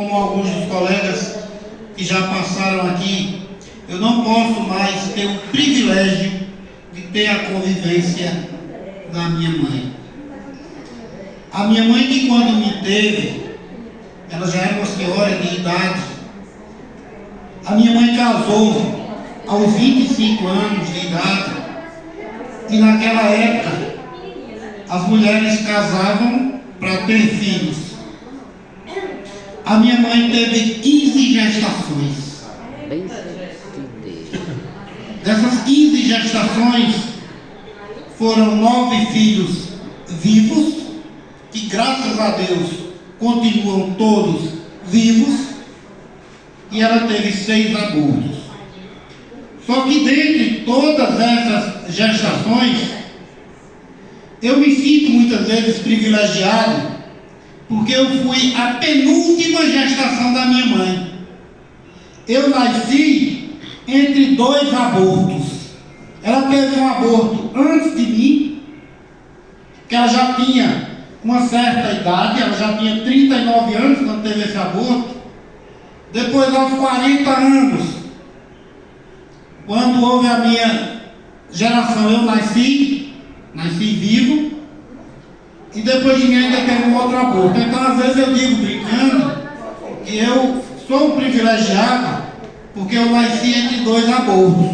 Como alguns dos colegas que já passaram aqui, eu não posso mais ter o privilégio de ter a convivência da minha mãe. A minha mãe, que quando me teve, ela já era uma senhora de idade. A minha mãe casou aos 25 anos de idade. E naquela época, as mulheres casavam para ter filhos. A minha mãe teve 15 gestações. Dessas 15 gestações, foram 9 filhos vivos, que graças a Deus continuam todos vivos, e ela teve 6 abortos. Só que dentre todas essas gestações, eu me sinto muitas vezes privilegiado, porque eu fui a penúltima gestação da minha mãe. Eu nasci entre 2 abortos. Ela teve um aborto antes de mim, que ela já tinha uma certa idade, ela já tinha 39 anos quando teve esse aborto. Depois, aos 40 anos, quando houve a minha geração, eu nasci vivo. E depois de mim ainda teve um outro aborto. Então, às vezes eu digo brincando que eu sou um privilegiado porque eu nasci entre 2 abortos.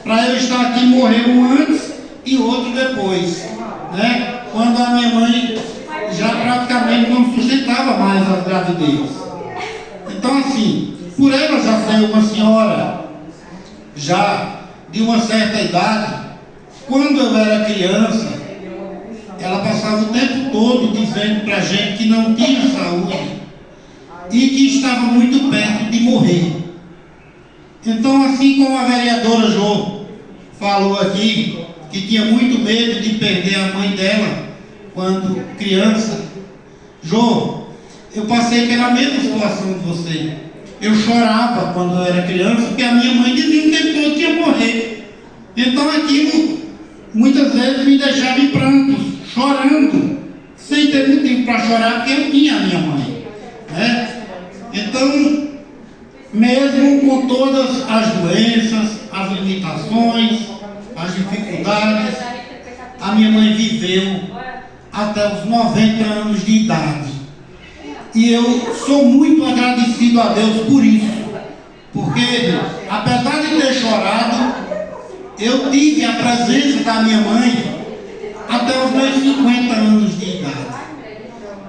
Para eu estar aqui, morrer um antes e outro depois, né? Quando a minha mãe já praticamente não sustentava mais as gravidez. Então, assim, por ela já ser uma senhora já de uma certa idade, quando eu era criança, ela passava o tempo todo dizendo para a gente que não tinha saúde e que estava muito perto de morrer. Então, assim como a vereadora Jô falou aqui, que tinha muito medo de perder a mãe dela quando criança, Jô, eu passei pela mesma situação de você. Eu chorava quando eu era criança, porque a minha mãe dizia o tempo todo que ia morrer. Então aquilo muitas vezes me deixava em prantos, chorando, sem ter motivo para chorar, porque eu tinha a minha mãe, né? Então, mesmo com todas as doenças, as limitações, as dificuldades, a minha mãe viveu até os 90 anos de idade. E eu sou muito agradecido a Deus por isso, porque apesar de ter chorado, eu tive a presença da minha mãe até os meus 50 anos de idade.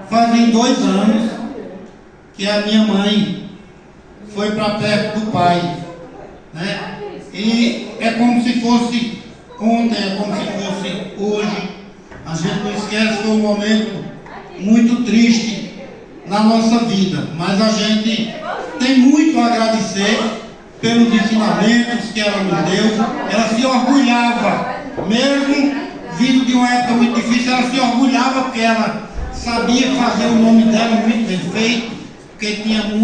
Fazem 2 anos que a minha mãe foi para perto do pai, né? E é como se fosse ontem, é como se fosse hoje. A gente não esquece, foi um momento muito triste na nossa vida, mas a gente tem muito a agradecer pelos ensinamentos que ela nos deu. Ela se orgulhava, mesmo vindo de uma época muito difícil, ela se orgulhava porque ela sabia fazer o nome dela muito bem feito, porque tinha muito